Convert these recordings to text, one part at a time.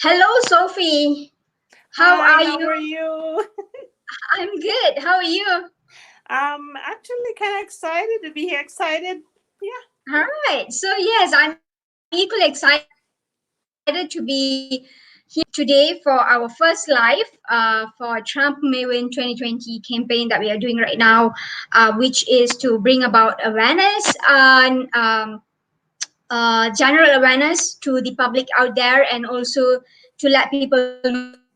Hello, Sophie. How Hi, are how you? are you? I'm good. How are you? I'm actually kind of excited to be here. Excited? Yeah. All right. So, yes, I'm equally excited to be here today for our first live for Trump May Win 2020 campaign that we are doing right now, which is to bring about awareness and general awareness to the public out there, and also to let people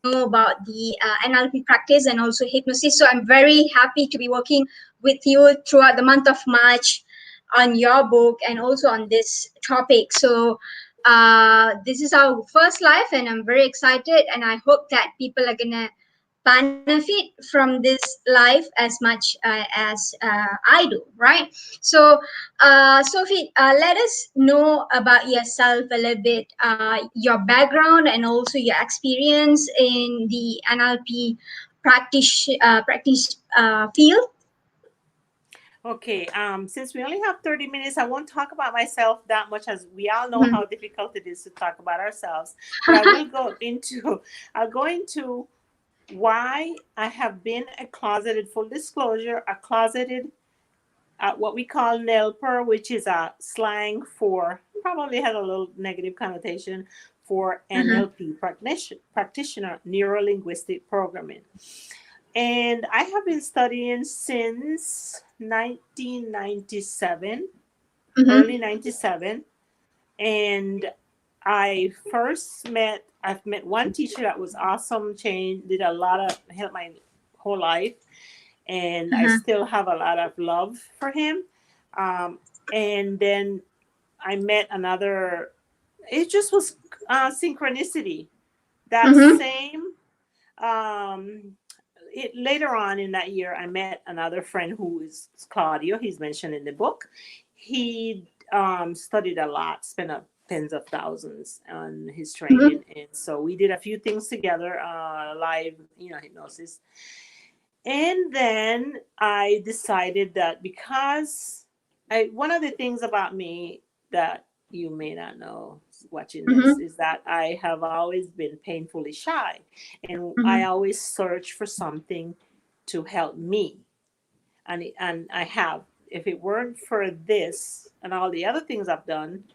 know about the NLP practice and also hypnosis. So I'm very happy to be working with you throughout the month of March on your book and also on this topic. So this is our first live, and I'm very excited, and I hope that people are gonna benefit from this life as much as I do, right? So, Sophie, let us know about yourself a little bit, your background, and also your experience in the NLP practice field. Okay. Since we only have 30 minutes, I won't talk about myself that much, as we all know Mhm. how difficult it is to talk about ourselves. But I will go into I'll go into why I have been a closeted, full disclosure, a closeted what we call NELPer, which is a slang for, probably has a little negative connotation, for Mhm. NLP practitioner, neuro linguistic programming. And I have been studying since 1997, Mhm. early 97. And I've met one teacher that was awesome, changed, did a lot of, helped my whole life. And I Mhm. still have a lot of love for him. Um, and then I met another, it just was synchronicity. That Mhm. same later on in that year, I met another friend who is Claudio. He's mentioned in the book. He studied a lot, spent tens of thousands on his Mhm. training, and so we did a few things together, live, hypnosis. And then I decided that because one of the things about me that you may not know watching this Mhm. is that I have always been painfully shy, and I Mhm. always search for something to help me. And I have. If it weren't for this and all the other things I've done,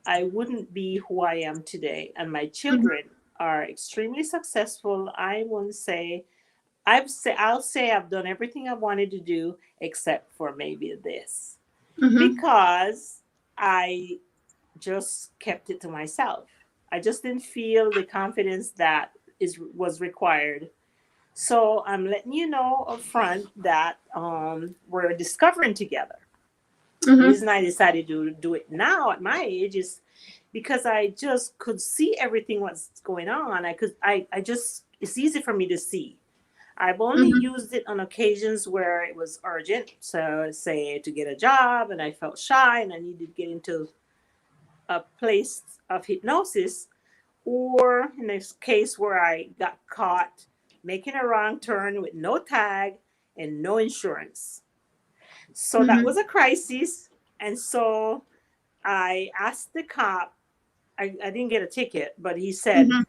I wouldn't be who I am today. And my Mhm. children are extremely successful. I won't say I'll say I've done everything I wanted to do except for maybe this, Mhm. because I just kept it to myself. I just didn't feel the confidence that is was required. So I'm letting you know up front that we're discovering together. The Mhm. reason I decided to do it now at my age is because I just could see everything what's going on. I just, it's easy for me to see. I've only Mhm. used it on occasions where it was urgent. So, say to get a job and I felt shy and I needed to get into a place of hypnosis, or in this case where I got caught making a wrong turn with no tag and no insurance. So that Mhm. was a crisis. And so I asked the cop, I didn't get a ticket, but he said, Mhm.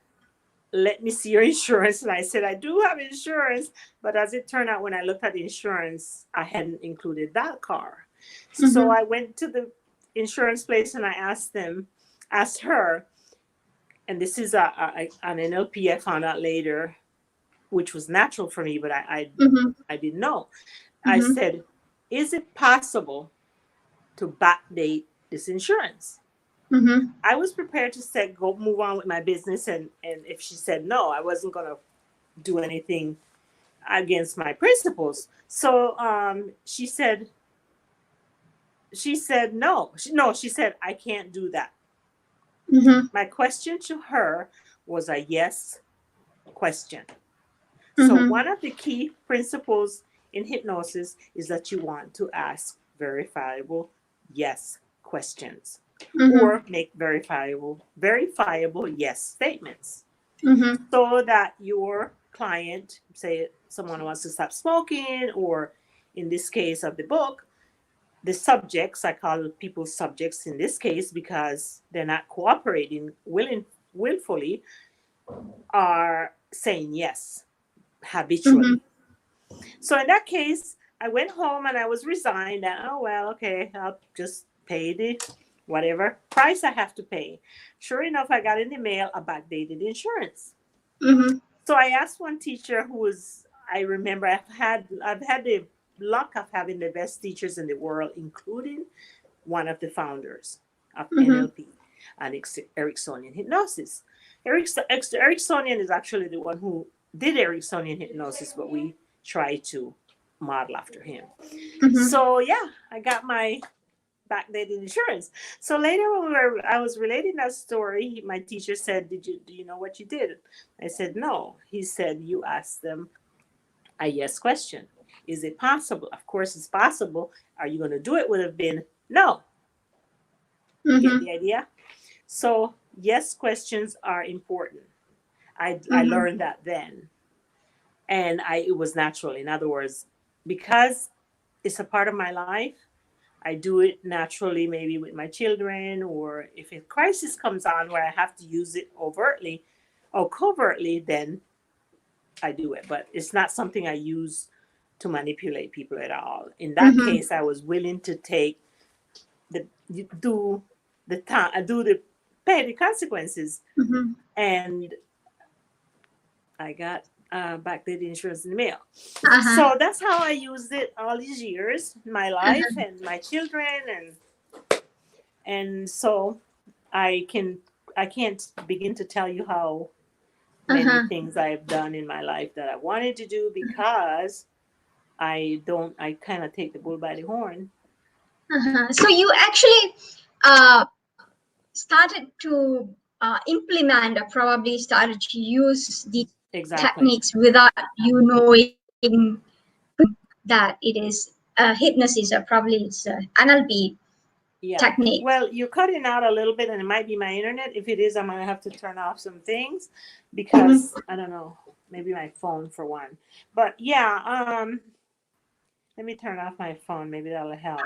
let me see your insurance. And I said, I do have insurance. But as it turned out, when I looked at the insurance, I hadn't included that car. So Mhm. I went to the insurance place and I asked her, and this is an NLP I found out later, which was natural for me, but Mhm. I didn't know. I Mhm. said, is it possible to backdate this insurance? Mhm. I was prepared to say, go move on with my business. And if she said no, I wasn't going to do anything against my principles. So she said no. She said, I can't do that. Mhm. My question to her was a yes question. So Mhm. one of the key principles in hypnosis is that you want to ask verifiable yes questions, Mhm. or make verifiable yes statements, Mhm. so that your client, say someone wants to stop smoking, or in this case of the book, the subjects, I call people subjects in this case because they're not cooperating willfully, are saying yes Mm-hmm. habitually. So in that case, I went home and I was resigned. And, oh, well, okay, I'll just pay the whatever price I have to pay. Sure enough, I got in the mail a backdated insurance. Mm-hmm. So I asked one teacher who was, I remember I've had the luck of having the best teachers in the world, including one of the founders of Mm-hmm. NLP and Ericksonian hypnosis. Ericksonian is actually the one who did Ericksonian hypnosis, but we try to model after him. Mm-hmm. So yeah, I got my backdated insurance. So later when I was relating that story, my teacher said, do you know what you did? I said, no. He said, you asked them a yes question. Is it possible? Of course it's possible. Are you going to do it? Would have been no. You get Mm-hmm. the idea? So yes questions are important. I Mm-hmm. learned that then. And it was natural. In other words, because it's a part of my life, I do it naturally, maybe with my children, or if a crisis comes on where I have to use it overtly or covertly, then I do it. But it's not something I use to manipulate people at all. In that Mm-hmm. case, I was willing to take the do the time, do the pay the consequences, Mm-hmm. and I got back the insurance in the mail. Uh-huh. So that's how I used it all these years, my life Uh-huh. and my children, and so I can I can't begin to tell you how many Uh-huh. things I've done in my life that I wanted to do because I kind of take the bull by the horn. Uh-huh. So you actually uh, started to implement, or probably started to use the Exactly. techniques without you knowing that it is hypnosis, or probably it's NLP Yeah. technique. Well, you're cutting out a little bit, and it might be my internet. If it is, I'm gonna have to turn off some things because Mm-hmm. I don't know, maybe my phone for one. But yeah, let me turn off my phone. Maybe that'll help.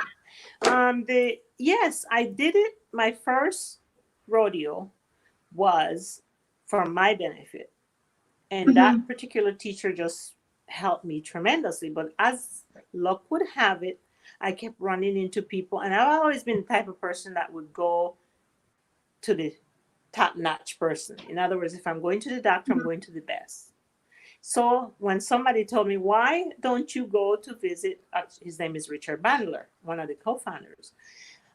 The yes, I did it. My first rodeo was for my benefit, and Mm-hmm. that particular teacher just helped me tremendously. But as luck would have it, I kept running into people, and I've always been the type of person that would go to the top notch person. In other words, if I'm going to the doctor, I'm going to the best. So when somebody told me, why don't you go to visit, his name is Richard Bandler, one of the co founders.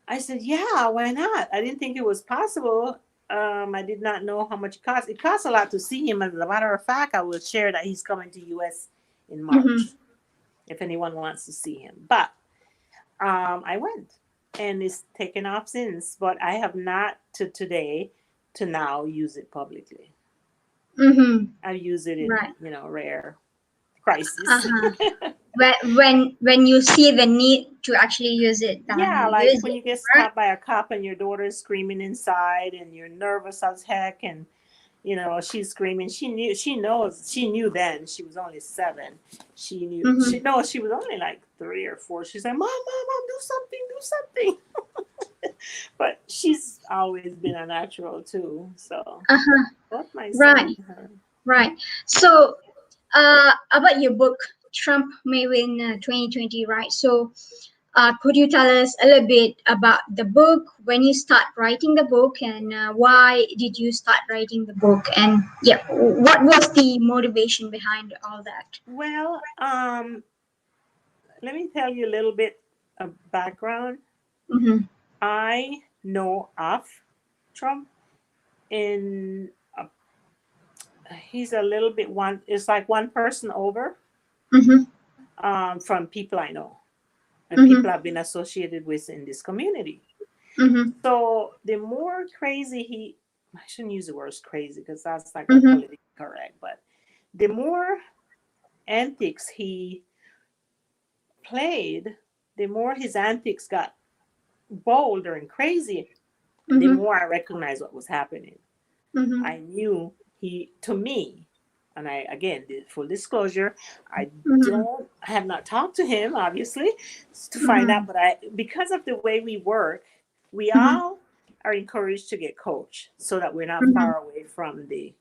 I said, yeah, why not? I didn't think it was possible. I did not know how much it costs. It costs a lot to see him. As a matter of fact, I will share that he's coming to US in Mm-hmm. March if anyone wants to see him. But I went, and it's taken off since. But I have not to today to now use it publicly. Mm-hmm. I use it in Right. rare crisis. Uh-huh. When you see the need to actually use it, then Yeah, you like use when it. you get Right. stopped by a cop and your daughter is screaming inside and you're nervous as heck, and she's screaming. She knew then. She was only 7. She knew Mm-hmm. she was only like 3 or 4. She's like, mom, do something, do something. But she's always been a natural too. So Uh-huh. both my son Right. and her. Right. So about your book, Trump may win 2020, right? So could you tell us a little bit about the book, when you start writing the book, and why did you start writing the book? And yeah, what was the motivation behind all that? Well, let me tell you a little bit of background. Mm-hmm. I know of Trump, and he's a little bit one. It's like one person over Mm-hmm. from people I know and Mm-hmm. people I've been associated with in this community. Mm-hmm. So the more crazy I shouldn't use the word crazy because that's like not Mm-hmm. politically correct, but the more antics he played, the more his antics got bolder and crazy, the Mm-hmm. more I recognized what was happening. Mm-hmm. I knew to me, and I, again, full disclosure, Mm-hmm. I have not talked to him, obviously, to find Mm-hmm. out, but because of the way we work, we Mm-hmm. all are encouraged to get coached so that we're not Mm-hmm. far away from the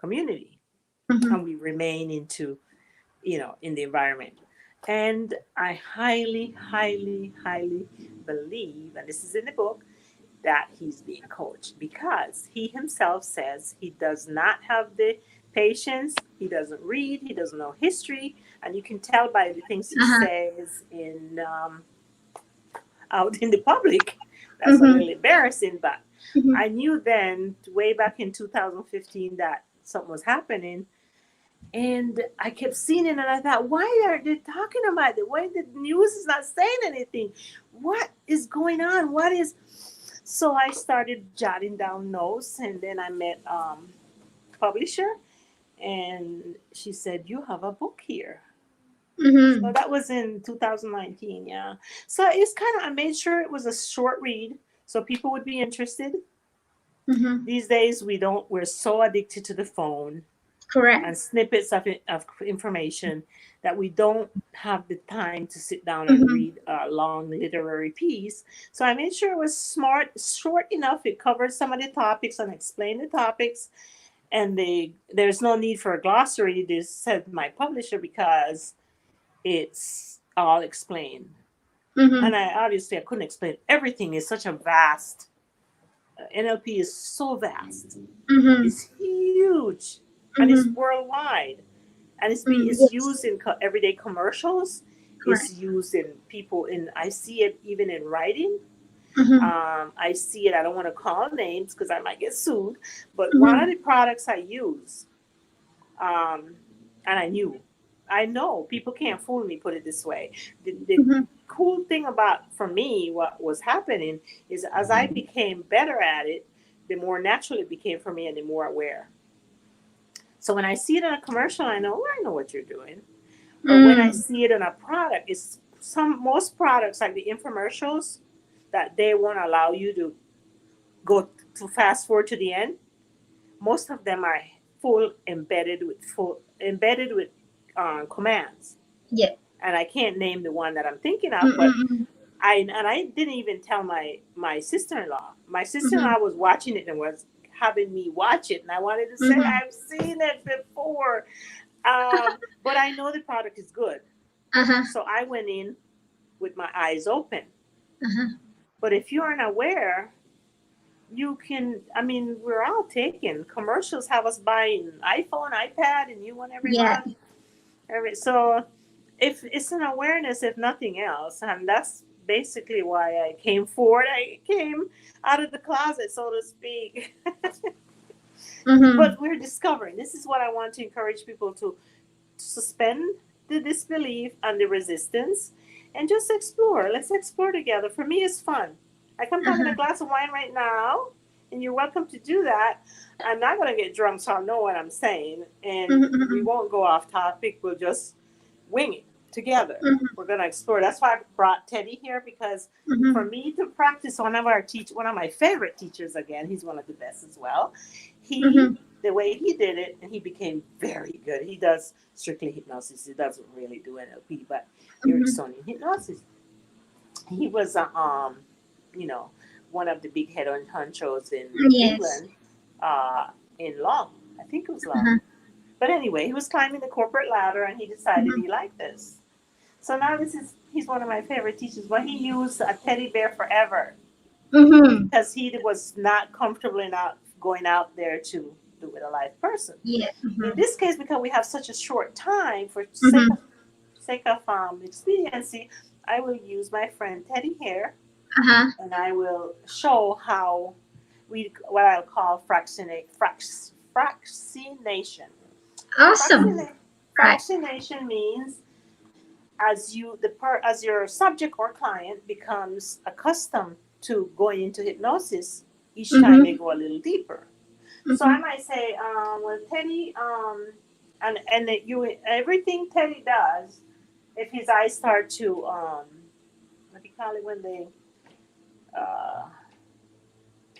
community, Mm-hmm. and we remain into, in the environment. And I highly, highly, highly believe, and this is in the book, that he's being coached, because he himself says he does not have the patience, he doesn't read, he doesn't know history, and you can tell by the things he Uh-huh. says out in the public. That's a Mm-hmm. little embarrassing, but Mm-hmm. I knew then, way back in 2015, that something was happening. And I kept seeing it, and I thought, why are they talking about it? Why the news is not saying anything? What is going on? What is? So I started jotting down notes, and then I met publisher, and she said, "You have a book here." So Mm-hmm. that was in 2019, yeah. So it's kind of, I made sure it was a short read so people would be interested. Mm-hmm. These days we're so addicted to the phone Correct. and snippets of information that we don't have the time to sit down and Mm-hmm. read a long literary piece. So I made sure it was smart, short enough. It covered some of the topics and explained the topics. And there's no need for a glossary, this said my publisher, because it's all explained. Mm-hmm. And I couldn't explain everything. It's such a vast, NLP is so vast. Mm-hmm. It's huge, and it's Mm-hmm. worldwide, and Mm, it's yes. used in everyday commercials. Correct. It's used in people in. I see it even in writing. Mm-hmm. I see it. I don't want to call names because I might get sued. But one of Mm-hmm. the products I use, um, and I know people can't fool me. Put it this way: the Mm-hmm. cool thing about, for me, what was happening is, as I became better at it, the more natural it became for me, and the more aware. So when I see it in a commercial, I know what you're doing. But when I Mm. see it in a product, it's most products, like the infomercials, that they won't allow you to go to fast forward to the end. Most of them are full embedded with commands, Yeah. and I can't name the one that I'm thinking of, but Mm-mm. I didn't even tell my sister-in-law. My Mm-hmm. sister-in-law was watching it and was having me watch it, and I wanted to say, Mm-hmm. I've seen it before. But I know the product is good. Uh-huh. So I went in with my eyes open. Uh-huh. But if you aren't aware, you can, we're all taken. Commercials have us buying iPhone, iPad, and you want every Yeah. month. So if it's an awareness, if nothing else, and that's basically why I came forward. I came out of the closet, so to speak. Mm-hmm. But we're discovering. This is what I want to encourage people to suspend the disbelief and the resistance and just explore. Let's explore together. For me, it's fun. Like, I'm having a Uh-huh. glass of wine right now, and you're welcome to do that. I'm not going to get drunk, so I'll know what I'm saying, and we Mm-hmm. won't go off topic. We'll just wing it together. Mm-hmm. We're going to explore. That's why I brought Teddy here, because for Mm-hmm. me to practice, one of my favorite teachers, again, he's one of the best as well. He Mm-hmm. The way he did it, and he became very good. He does strictly hypnosis. He doesn't really do NLP, but Mm-hmm. Ericksonian hypnosis. He was you know, one of the big head on honchos in Yes. England, uh, in Long. I think it was Long. Uh-huh. But anyway, he was climbing the corporate ladder, and he decided Mm-hmm. he liked this. So now he's one of my favorite teachers. But he used a teddy bear forever, Mm-hmm. because he was not comfortable enough going out there to do with a live person. Yeah. In Mm-hmm. this case, because we have such a short time, for Mm-hmm. sake of expediency, I will use my friend Teddy here, Uh-huh. and I will show how what I'll call fractionation. Awesome. Fractionation, Right. fractionation means, as your subject or client becomes accustomed to going into hypnosis, each time they Mm-hmm. go a little deeper. So I Mm-hmm. might say, well, Teddy, and everything Teddy does, if his eyes start to, what do you call it when they, uh,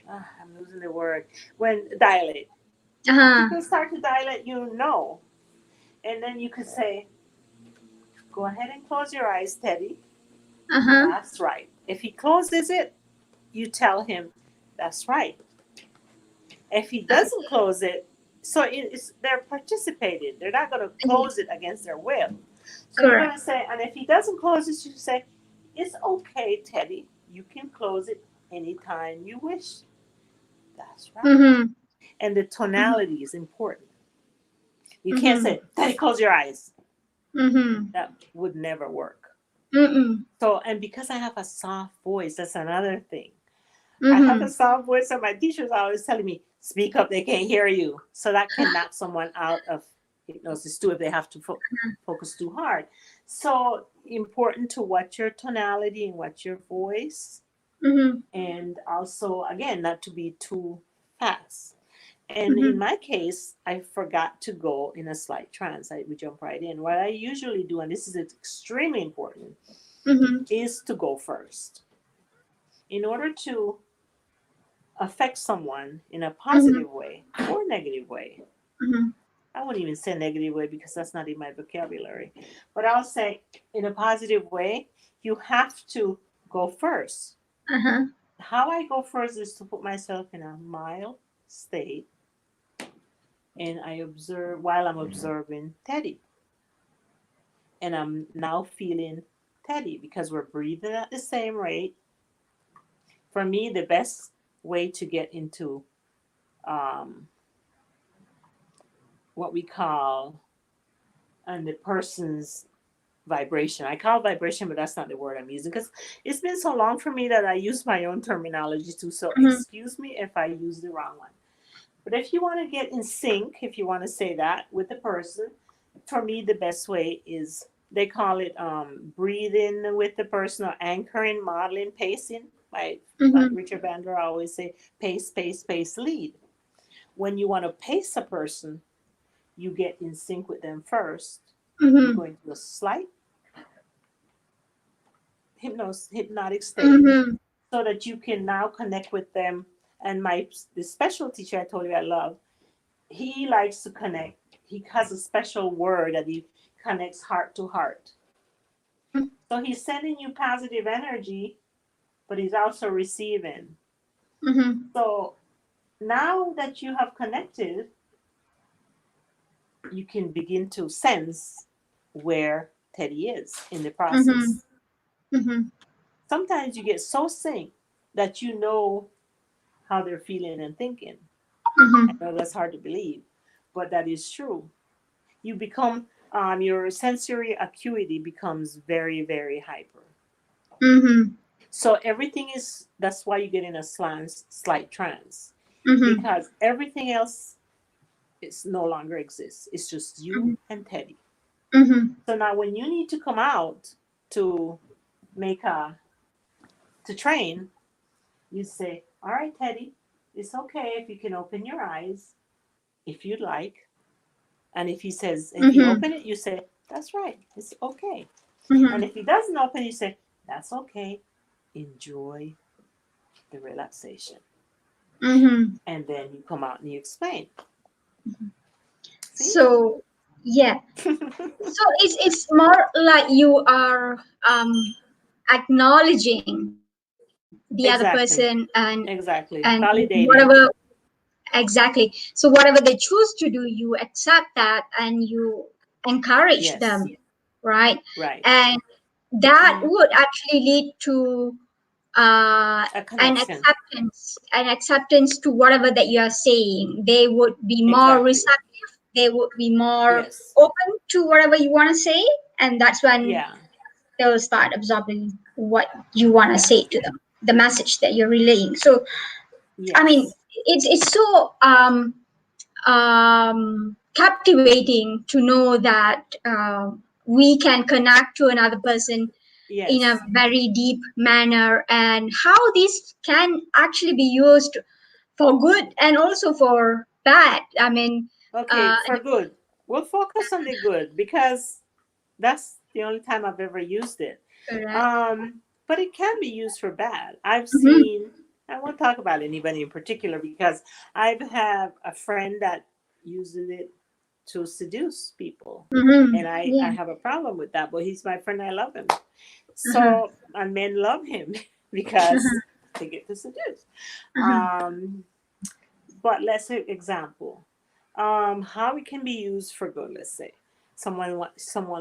I'm losing the word, when dilate. If Uh-huh. they start to dilate, and then you could say, go ahead and close your eyes, Teddy. Uh-huh. That's right. If he closes it, you tell him, that's right. If he doesn't close it, So it's they're participating. They're not going to close it against their will. So you're going Correct. to say, and if he doesn't close it, you say, "It's okay, Teddy. You can close it anytime you wish." That's right. Mm-hmm. And the Mm-hmm. tonality is important. You can't Mm-hmm. say, "Teddy, close your eyes." Mm-hmm. That would never work. Mm-hmm. So, and because I have a soft voice, that's another thing. I have a Mm-hmm. soft voice, so my teachers are always telling me, "Speak up, they can't hear you." So that can knock someone out of hypnosis too if they have to focus too hard. So important to watch your tonality and watch your voice, Mm-hmm. and also again not to be too fast. And in Mm-hmm. my case, I forgot to go in a slight trance. I would jump right in. What I usually do, and this is extremely important, Mm-hmm. is to go first. In order to affect someone in a Mm-hmm. positive way or negative way. Mm-hmm. I won't even say negative way because that's not in my vocabulary. But I'll say in a positive way, you have to go first. Uh-huh. How I go first is to put myself in a mild state and I observe while I'm observing Teddy. And I'm now feeling Teddy because we're breathing at the same rate. For me, the best way to get into um, what we call and the person's vibration. I call it vibration, but that's not the word I'm using because it's been so long for me that I use my own terminology too. So Mm-hmm. excuse me if I use the wrong one. But if you want to get in sync, if you want to say that with the person, for me, the best way is they call it breathing with the person or anchoring, modeling, pacing. Like Mm-hmm. Richard Bandler always say, pace, pace, pace, lead. When you want to pace a person, you get in sync with them first. You Mm-hmm. go into a slight hypnotic state Mm-hmm. so that you can now connect with them. And the special teacher I told you I love, he likes to connect. He has a special word that he connects heart to heart. So he's sending you positive energy, but he's also receiving. Mm-hmm. So now that you have connected, you can begin to sense where Teddy is in the Mm-hmm. process. Mm-hmm. Sometimes you get so synced that you know how they're feeling and thinking. I Mm-hmm. know that's hard to believe, but that is true. You become your sensory acuity becomes very, very hyper. Mm-hmm. So everything is that's why you get in a slight trance Mm-hmm. because everything else is no longer exists. It's just you and Teddy. Mm-hmm. So now when you need to come out to make a to train, you say, "All right, Teddy, it's okay if you can open your eyes if you'd like." And if he says, if he Mm-hmm. open it, you say, "That's right, it's okay." And Mm-hmm. if he doesn't open, you say, "That's okay. Enjoy the relaxation." Mm-hmm. And then you come out and you explain. See? So yeah. So it's more like you are acknowledging the other person Exactly. and Exactly. whatever Validating. exactly. So whatever they choose to do, you accept that and you encourage them, Yes. right? Right. And that Mm-hmm. would actually lead to A connection. an acceptance to whatever that you are saying. They would be more Exactly. receptive, they would be more Yes. open to whatever you want to say, and that's when Yeah. they'll start absorbing what you want to Yeah. say to them, the message that you're relaying. So I mean, Yes. it's so captivating to know that we can connect to another person in a Yes. very deep manner, and how this can actually be used for good and also for bad. I mean, Okay, uh, for good. We'll focus on the good because that's the only time I've ever used it. correct. But it can be used for bad. I've Mm-hmm, seen, I won't talk about anybody in particular because I have a friend that uses it to seduce people. mm-hmm, And I yeah. have a problem with that, but he's my friend. I love him. Uh-huh, So, and men love him because uh-huh, they get to seduce. uh-huh, Um, but let's say example. How it can be used for good. Let's say someone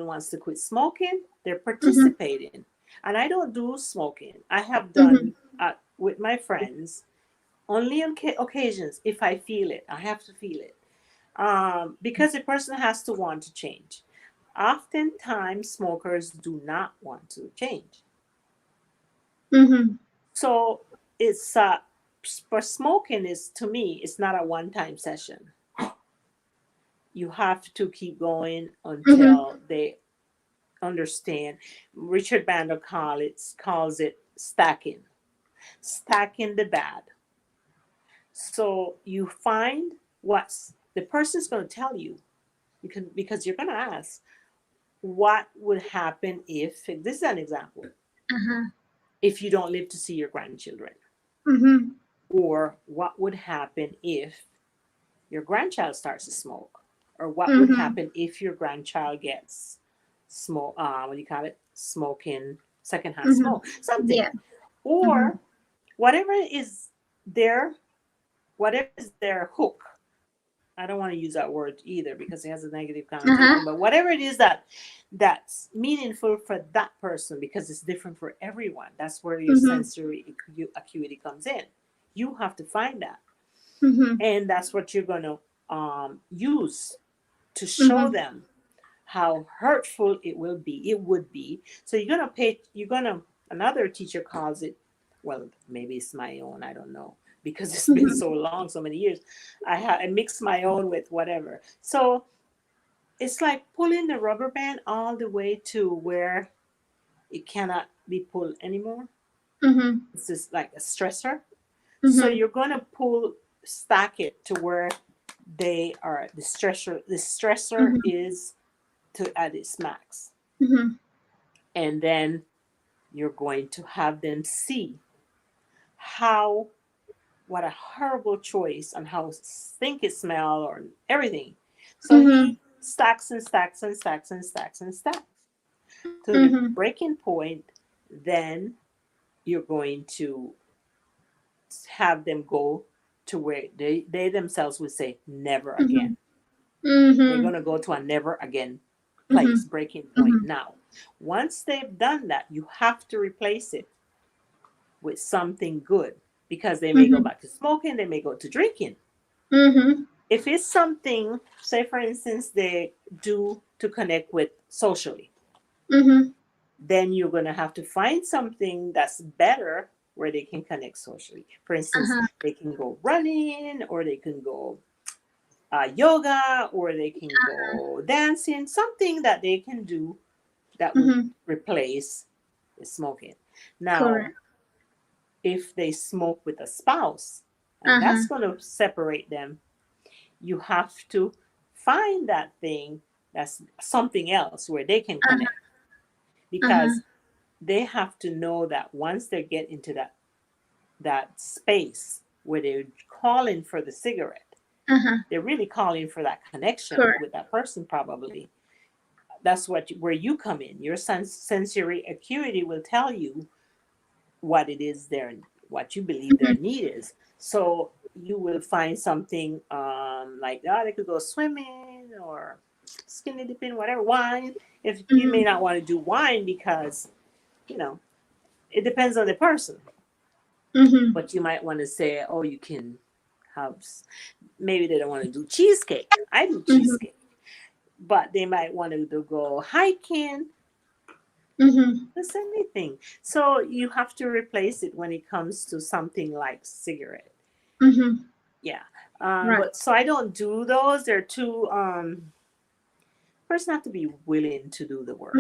wants to quit smoking, they're Mm-hmm. participating, and I don't do smoking. I have Mm-hmm. done with my friends only on occasions if I feel it. I have to feel it, because a person has to want to change. Oftentimes, smokers do not want to change. Mm-hmm. So it's for smoking is to me, it's not a one-time session. You have to keep going Mm-hmm. until they understand. Richard Bandler calls it stacking the bad. So you find what's the person's going to tell you, because you're going to ask, what would happen if, this is an example, Uh-huh. if you don't live to see your grandchildren, Mm-hmm. or what would happen if your grandchild starts to smoke, or what would Mm-hmm. happen if your grandchild gets smoke, what do you call it, smoking, secondhand Mm-hmm. smoke, something, Yeah. Mm-hmm. or whatever is their whatever is their hook. I don't want to use that word either because it has a negative Uh-huh. connotation, but whatever it is that's meaningful for that person, because it's different for everyone. That's where your Mm-hmm. sensory acuity comes in. You have to find that, Mm-hmm. and that's what you're going to use to show Mm-hmm. them how hurtful it would be. So another teacher calls it, well, maybe it's my own, I don't know, because it's been Mm-hmm. so long, so many years. I mix my own with whatever. So it's like pulling the rubber band all the way to where it cannot be pulled anymore. Mm-hmm. It's just like a stressor. So Mm-hmm. you're going to stack it to where they are, the stressor Mm-hmm. is to at its max. Mm-hmm. And then you're going to have them see how, what a horrible choice, and how stink it smell, or everything. So Mm-hmm. he stacks and stacks and stacks and stacks and stacks to the Mm-hmm. breaking point. Then you're going to have them go to where they themselves would say never again. Mm-hmm. They're Mm-hmm. going to go to a never again Mm-hmm. place, breaking point. Mm-hmm. Now, once they've done that, you have to replace it with something good, because they may go Mm-hmm. back to smoking, they may go to drinking. Mm-hmm. If it's something, say for instance, they do to connect with socially, Mm-hmm. then you're going to have to find something that's better where they can connect socially. For instance, Uh-huh. they can go running, or they can go yoga, or they can go dancing, something that they can do that would Mm-hmm. replace the smoking. Now, Correct. if they smoke with a spouse, and Uh-huh. that's going to separate them, you have to find that thing, that's something else where they can Uh-huh. connect, because Uh-huh. they have to know that once they get into that space where they're calling for the cigarette, Uh-huh. they're really calling for that connection Correct. with that person, probably. That's where you come in. Your sensory acuity will tell you what it is what you believe their Mm-hmm. need is. So you will find something, like, oh, they could go swimming, or skinny dipping, whatever, wine. If you may Mm-hmm. not want to do wine because, you know, it depends on the person. Mm-hmm. But you might want to say, oh, you can have, maybe they don't want to do cheesecake. I do Mm-hmm. cheesecake. But they might want to go hiking. Mm-hmm. Just anything. So you have to replace it when it comes to something like cigarette. Mm-hmm. Yeah. Right. But so I don't do those. They're too, person have to be willing to do the work.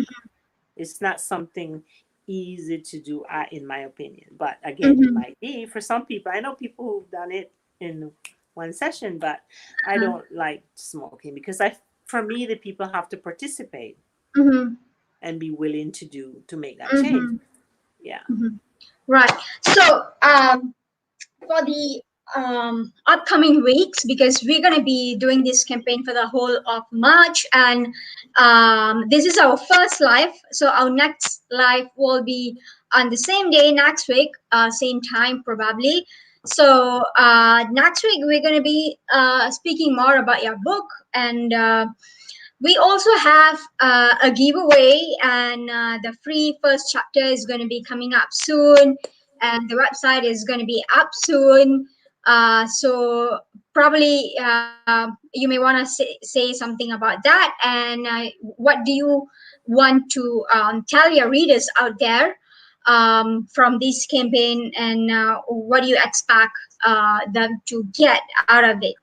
It's not something easy to do, in my opinion. But again, it Mm-hmm. might be for some people. I know people who've done it in one session, but I Uh-huh. don't like smoking, because for me, the people have to participate Mm-hmm. and be willing to make that change. Mm-hmm. Yeah. Mm-hmm. Right. So, for the upcoming weeks, because we're going to be doing this campaign for the whole of March, and this is our first live. So our next live will be on the same day next week, same time probably. So next week we're going to be speaking more about your book, and we also have a giveaway, and the free first chapter is going to be coming up soon, and the website is going to be up soon. So probably you may want to say something about that, and what do you want to tell your readers out there from this campaign, and what do you expect them to get out of it?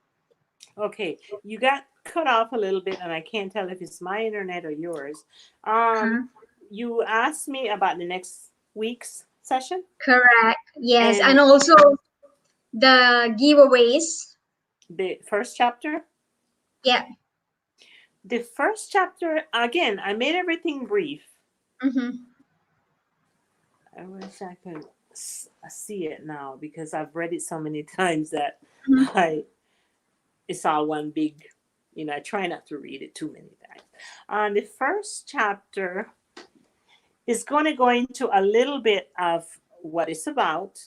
Okay, you got cut off a little bit, and I can't tell if it's my internet or yours. Huh? You asked me about the next week's session, Correct. Yes, and and also the giveaways. the first chapter. Yeah. The first chapter, again, I made everything brief. Mm-hmm. I wish I could see it now because I've read it so many times that Mm-hmm. I it's all one big. I try not to read it too many times. The first chapter is going to go into a little bit of what it's about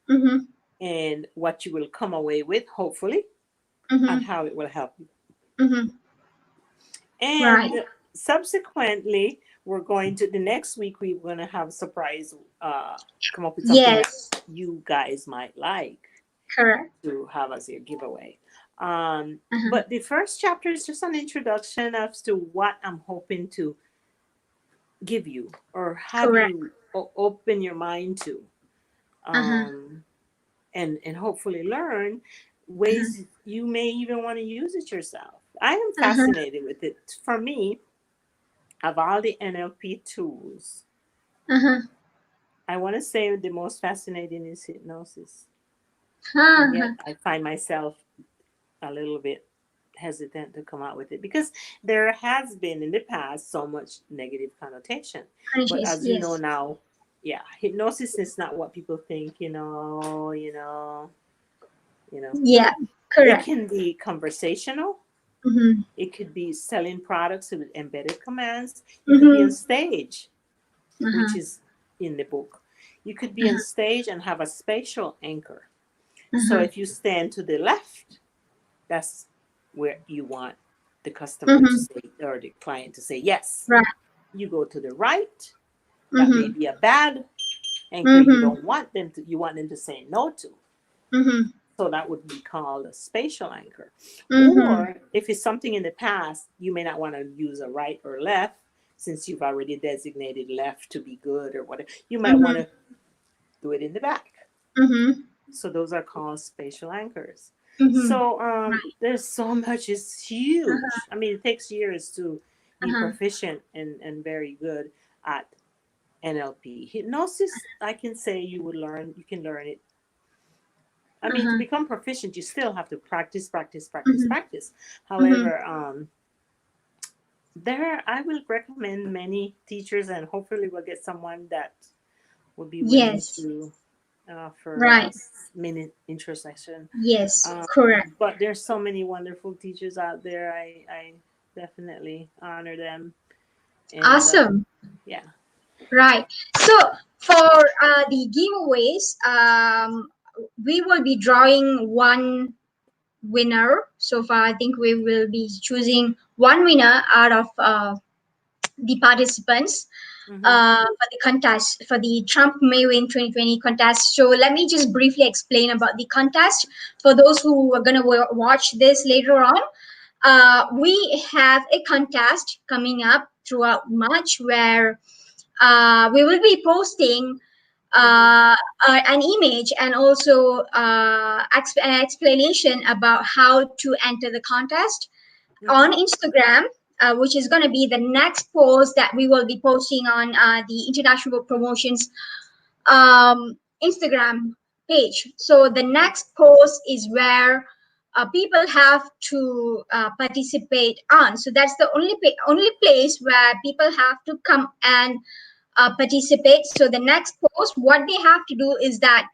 Mm-hmm. and what you will come away with, hopefully, and Mm-hmm. how it will help you. Mm-hmm. Right. And subsequently, we're going to the next week. We're going to have a surprise. Come up with something that Yes. you guys might like Correct. to have as your giveaway. Uh-huh. But the first chapter is just an introduction as to what I'm hoping to give you or have Correct. you open your mind to, Uh-huh. um, and hopefully learn Uh-huh. ways you may even want to use it yourself. I am Uh-huh. fascinated with it. For me, of all the NLP tools, Uh-huh. I want to say the most fascinating is hypnosis. And Uh-huh. yet I find myself a little bit hesitant to come out with it because there has been in the past so much negative connotation. But Conscious. as you know Yes. now, yeah, hypnosis is not what people think, Yeah. it Correct. can be conversational. Mm-hmm. It could be selling products with embedded commands. You could be on Mm-hmm. stage, which Uh-huh. is in the book. You could be on Uh-huh. stage and have a spatial anchor. So Uh-huh. if you stand to the left, that's where you want the customer to Mm-hmm. say or the client to say yes. Right. You go to the right, that may Mm-hmm. be a bad anchor Mm-hmm. you want them to say no to. Mm-hmm. So that would be called a spatial anchor. Mm-hmm. Or if it's something in the past, you may not want to use a right or left since you've already designated left to be good or whatever. You might want Mm-hmm. to do it in the back. Mm-hmm. So those are called spatial anchors. Mm-hmm. So Right. there's so much. It's Uh-huh. huge. I mean, it takes years to be Uh-huh. proficient and very good at NLP. Hypnosis, I can say you can learn it. I mean, to Uh-huh. become proficient, you still have to practice, practice, practice, Mm-hmm. practice. Mm-hmm. However, I will recommend many teachers, and hopefully, we'll get someone that will be willing Yes. to for a Right. minute intro session. Yes. Um, Correct. but there's so many wonderful teachers out there. I definitely honor them, and Awesome. yeah. Right. So for the giveaways, we will be drawing one winner. So far, I think we will be choosing one winner out of the participants Mm-hmm. for the contest, for the Trump May Win 2020 contest. So let me just briefly explain about the contest for those who are going to watch this later on. We have a contest coming up throughout March where we will be posting Mm-hmm. an image and also an explanation about how to enter the contest on Mm-hmm. Instagram, which is going to be the next post that we will be posting on the International Book Promotions Instagram page. So the next post is where people have to participate on. So that's the only place where people have to come and participate. So the next post, what they have to do is that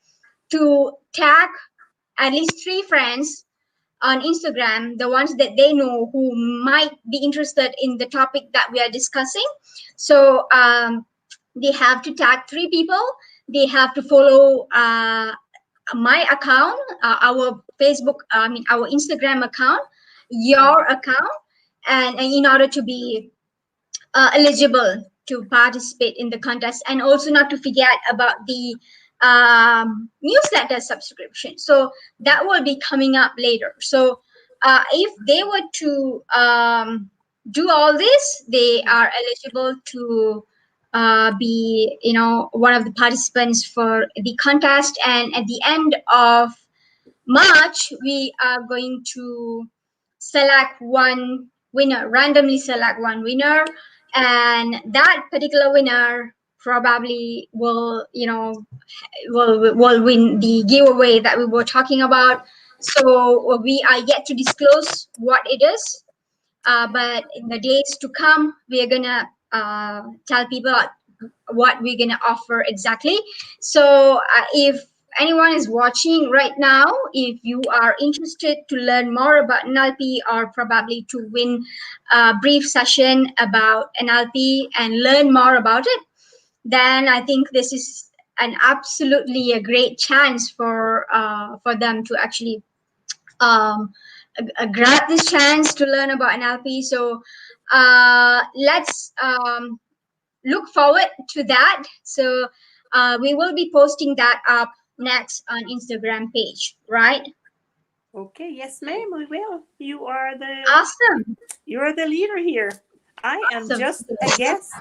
to tag at least 3 friends on Instagram, the ones that they know who might be interested in the topic that we are discussing. So they have to tag 3 people. They have to follow my account, our Facebook, our Instagram account, your account, and in order to be eligible to participate in the contest, and also not to forget about the newsletter subscription. So that will be coming up later. So if they were to do all this, they are eligible to be, one of the participants for the contest. And at the end of March, we are going to select one winner, randomly select one winner, and that particular winner probably will win the giveaway that we were talking about. So we are yet to disclose what it is, but in the days to come, we are gonna tell people what we're gonna offer exactly. So if anyone is watching right now, if you are interested to learn more about NLP, or probably to win a brief session about NLP and learn more about it, then I think this is an absolutely a great chance for them to actually um, grab this chance to learn about NLP. So let's look forward to that. So we will be posting that up next on Instagram page, right? Okay, yes, ma'am, we will. Awesome. You're the leader here. I am Awesome. just a guest,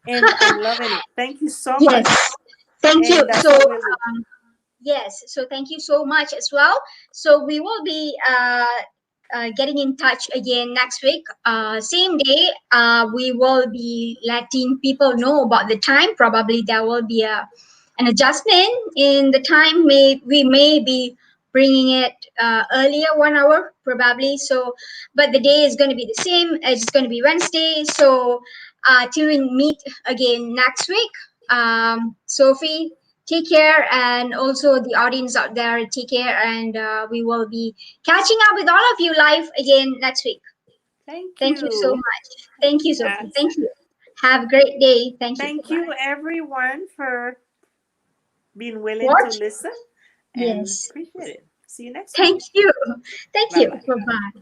and I'm loving it. Thank you so much. Yes. Thank you. And that's So what we'll do. yes, so thank you so much as well. So we will be getting in touch again next week. Same day, we will be letting people know about the time. Probably there will be an adjustment in the time. We may be bringing it earlier, 1 hour probably. So, but the day is going to be the same. It's going to be Wednesday. So, till we meet again next week, Sophie, take care, and also the audience out there, take care, and we will be catching up with all of you live again next week. Thank Thank you so you. much. Thank you, Sophie. Yes. Thank you. Have a great day. Thank you. Thank Bye-bye. you, everyone, for being willing to Watch. listen, and Yes. appreciate it. See you next week. Thank you. Thank Bye you. bye. Bye-bye.